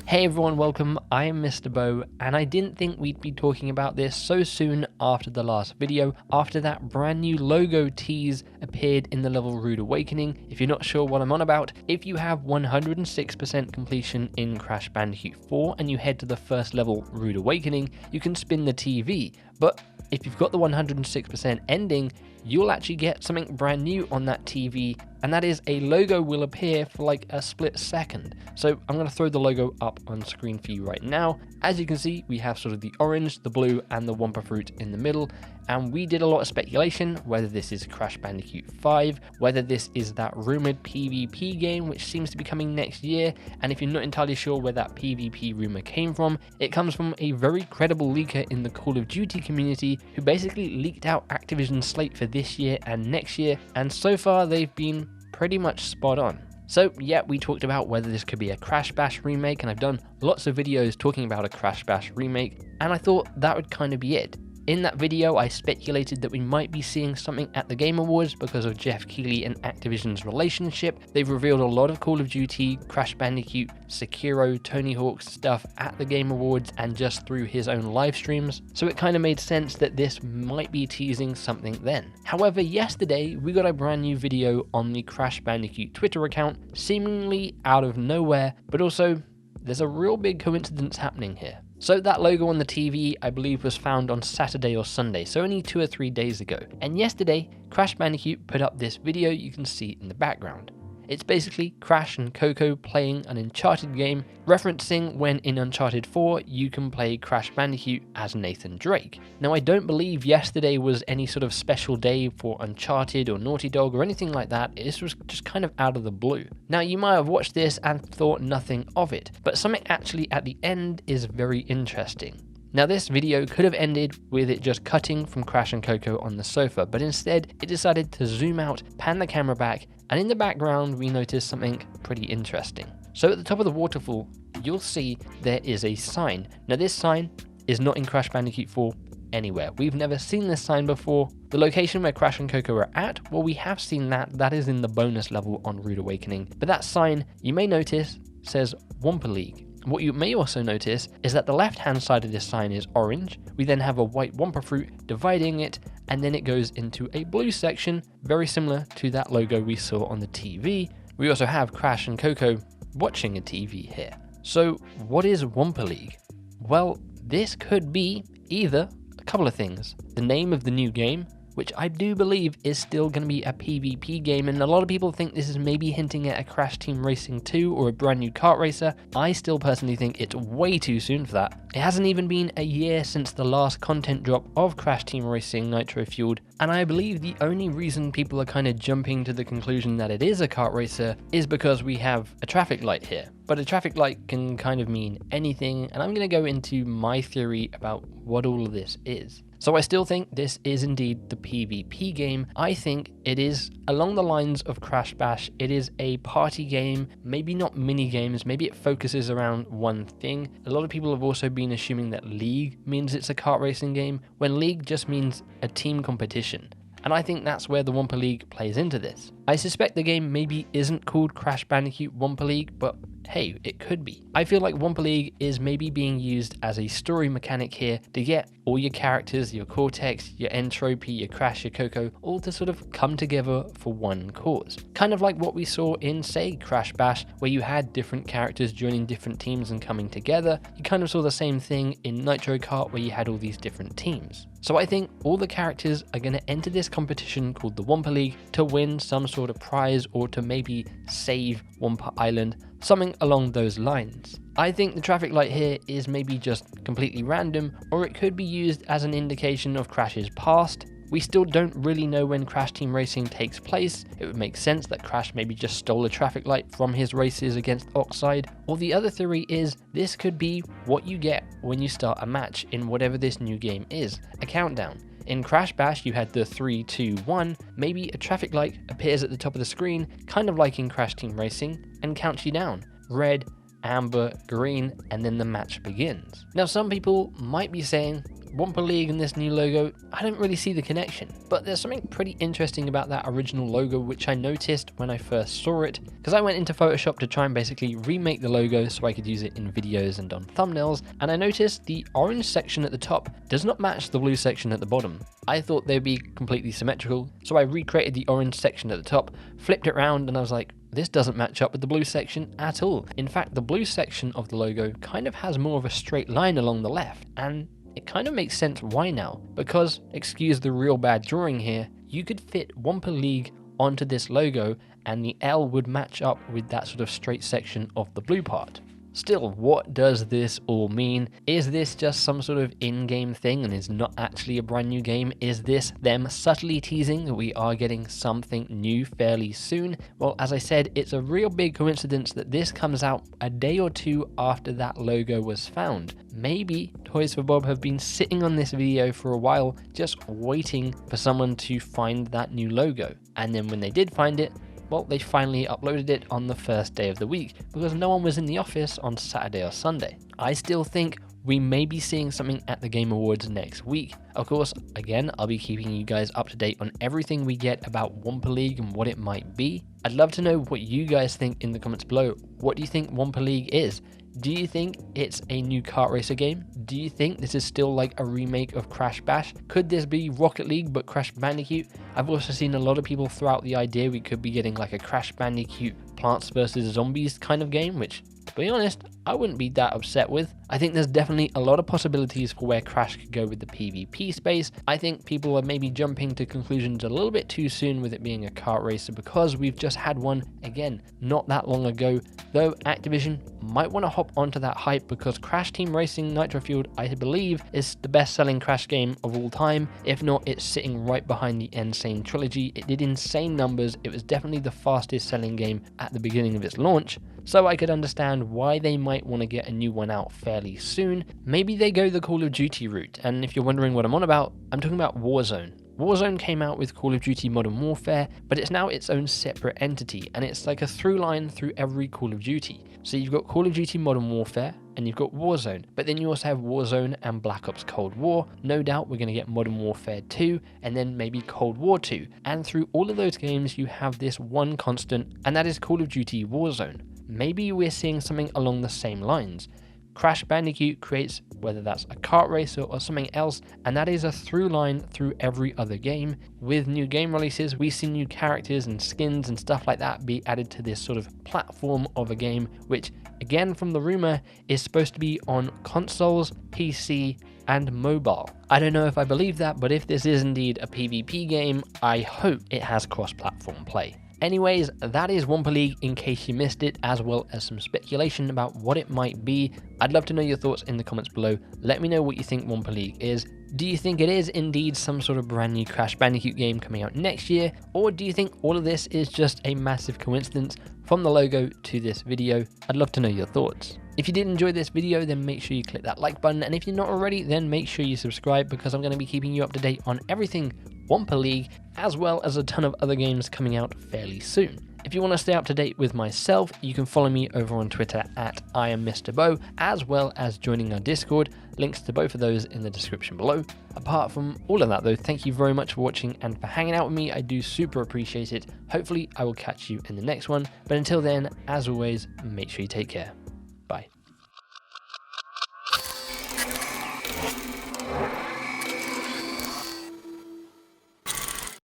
Hey everyone, welcome. I am MisterBo, and I didn't think we'd be talking about this so soon after the last video, after that brand new logo tease appeared in the level Rude Awakening. If you're not sure what I'm on about, if you have 106% completion in Crash Bandicoot 4 and you head to the first level Rude Awakening, you can spin the TV, but if you've got the 106% ending, you'll actually get something brand new on that TV, and that is a logo will appear for like a split second. So I'm going to throw the logo up on screen for you right now. As you can see, we have sort of the orange, the blue, and the Wumpa fruit in the middle, and we did a lot of speculation whether this is Crash Bandicoot 5, whether this is that rumoured PvP game which seems to be coming next year, and if you're not entirely sure where that PvP rumour came from, it comes from a very credible leaker in the Call of Duty community who basically leaked out Activision's slate for this year and next year, and so far they've been pretty much spot on. So yeah, we talked about whether this could be a Crash Bash remake, and I've done lots of videos talking about a Crash Bash remake, and I thought that would kind of be it. In that video, I speculated that we might be seeing something at the Game Awards because of Jeff Keighley and Activision's relationship. They've revealed a lot of Call of Duty, Crash Bandicoot, Sekiro, Tony Hawk's stuff at the Game Awards and just through his own live streams, so it kind of made sense that this might be teasing something then. However, yesterday we got a brand new video on the Crash Bandicoot Twitter account, seemingly out of nowhere, but also there's a real big coincidence happening here. So that logo on the TV, I believe, was found on Saturday or Sunday, so only 2 or 3 days ago. And yesterday, Crash Bandicoot put up this video you can see in the background. It's basically Crash and Coco playing an Uncharted game, referencing when in Uncharted 4 you can play Crash Bandicoot as Nathan Drake. Now, I don't believe yesterday was any sort of special day for Uncharted or Naughty Dog or anything like that. This was just kind of out of the blue. Now, you might have watched this and thought nothing of it, but something actually at the end is very interesting. Now, this video could have ended with it just cutting from Crash and Coco on the sofa, but instead it decided to zoom out, pan the camera back, and in the background we noticed something pretty interesting. So at the top of the waterfall, you'll see there is a sign. Now, this sign is not in Crash Bandicoot 4 anywhere. We've never seen this sign before. The location where Crash and Coco are at, well, we have seen that is in the bonus level on Rude Awakening. But that sign, you may notice, says Wumpa League. What you may also notice is that the left-hand side of this sign is orange. We then have a white Wumpa fruit dividing it, and then it goes into a blue section, very similar to that logo we saw on the TV. We also have Crash and Coco watching a TV here. So what is Wumpa League? Well, this could be either a couple of things. The name of the new game, which I do believe is still going to be a PvP game, and a lot of people think this is maybe hinting at a Crash Team Racing 2 or a brand new kart racer. I still personally think it's way too soon for that. It hasn't even been a year since the last content drop of Crash Team Racing Nitro Fueled, and I believe the only reason people are kind of jumping to the conclusion that it is a kart racer is because we have a traffic light here. But a traffic light can kind of mean anything, and I'm going to go into my theory about what all of this is. So I still think this is indeed the PvP game. I think it is along the lines of Crash Bash. It is a party game, maybe not mini games, maybe it focuses around one thing. A lot of people have also been assuming that League means it's a kart racing game, when League just means a team competition. And I think that's where the Wumpa League plays into this. I suspect the game maybe isn't called Crash Bandicoot Wumpa League, but hey, it could be. I feel like Wumpa League is maybe being used as a story mechanic here to get all your characters, your Cortex, your Entropy, your Crash, your Coco, all to sort of come together for one cause. Kind of like what we saw in, say, Crash Bash, where you had different characters joining different teams and coming together. You kind of saw the same thing in Nitro Kart, where you had all these different teams. So I think all the characters are going to enter this competition called the Wumpa League to win some sort of prize or to maybe save Wumpa Island, something along those lines. I think the traffic light here is maybe just completely random, or it could be used as an indication of Crash's past. We still don't really know when Crash Team Racing takes place. It would make sense that Crash maybe just stole a traffic light from his races against Oxide. Or the other theory is this could be what you get when you start a match in whatever this new game is, a countdown. In Crash Bash, you had the 3, 2, 1. Maybe a traffic light appears at the top of the screen, kind of like in Crash Team Racing, and counts you down. Red, amber, green, and then the match begins. Now, some people might be saying, Wumpa League and this new logo, I don't really see the connection. But there's something pretty interesting about that original logo which I noticed when I first saw it, because I went into Photoshop to try and basically remake the logo so I could use it in videos and on thumbnails, and I noticed the orange section at the top does not match the blue section at the bottom. I thought they'd be completely symmetrical, so I recreated the orange section at the top, flipped it around, and I was like, this doesn't match up with the blue section at all. In fact, the blue section of the logo kind of has more of a straight line along the left, and it kind of makes sense why now, because, excuse the real bad drawing here, you could fit Wumpa League onto this logo and the L would match up with that sort of straight section of the blue part. Still, what does this all mean? Is this just some sort of in-game thing and is not actually a brand new game? Is this them subtly teasing that we are getting something new fairly soon? Well, as I said, it's a real big coincidence that this comes out a day or two after that logo was found. Maybe Toys for Bob have been sitting on this video for a while, just waiting for someone to find that new logo. And then when they did find it, well, they finally uploaded it on the first day of the week because no one was in the office on Saturday or Sunday. I still think we may be seeing something at the Game Awards next week. Of course, again, I'll be keeping you guys up to date on everything we get about Wumpa League and what it might be. I'd love to know what you guys think in the comments below. What do you think Wumpa League is? Do you think it's a new kart racer game? Do you think this is still like a remake of Crash Bash? Could this be Rocket League but Crash Bandicoot? I've also seen a lot of people throw out the idea we could be getting like a Crash Bandicoot Plants vs Zombies kind of game, which, to be honest, I wouldn't be that upset with. I think there's definitely a lot of possibilities for where Crash could go with the PvP space. I think people are maybe jumping to conclusions a little bit too soon with it being a kart racer because we've just had one, again, not that long ago, though Activision might want to hop onto that hype because Crash Team Racing Nitro Fueled, I believe, is the best-selling Crash game of all time. If not, it's sitting right behind the Insane trilogy. It did insane numbers. It was definitely the fastest-selling game at the beginning of its launch, so I could understand why they might want to get a new one out fairly soon. Maybe they go the Call of Duty route, and if you're wondering what I'm on about, I'm talking about Warzone. Warzone came out with Call of Duty Modern Warfare, but it's now its own separate entity, and it's like a through line through every Call of Duty. So you've got Call of Duty Modern Warfare, and you've got Warzone, but then you also have Warzone and Black Ops Cold War. No doubt we're going to get Modern Warfare 2, and then maybe Cold War 2. And through all of those games, you have this one constant, and that is Call of Duty Warzone. Maybe we're seeing something along the same lines. Crash Bandicoot creates, whether that's a kart racer or something else, and that is a through line through every other game. With new game releases, we see new characters and skins and stuff like that be added to this sort of platform of a game, which, again from the rumor, is supposed to be on consoles, PC, and mobile. I don't know if I believe that, but if this is indeed a PvP game, I hope it has cross-platform play. Anyways, that is Wumpa League in case you missed it, as well as some speculation about what it might be. I'd love to know your thoughts in the comments below. Let me know what you think Wumpa League is. Do you think it is indeed some sort of brand new Crash Bandicoot game coming out next year? Or do you think all of this is just a massive coincidence from the logo to this video? I'd love to know your thoughts. If you did enjoy this video, then make sure you click that like button, and if you're not already, then make sure you subscribe because I'm going to be keeping you up to date on everything Wumpa League, as well as a ton of other games coming out fairly soon. If you want to stay up to date with myself, you can follow me over on Twitter at @IamMisterBo, as well as joining our Discord. Links to both of those in the description below. Apart from all of that though, thank you very much for watching and for hanging out with me. I do super appreciate it. Hopefully I will catch you in the next one, but until then, as always, make sure you take care. Bye.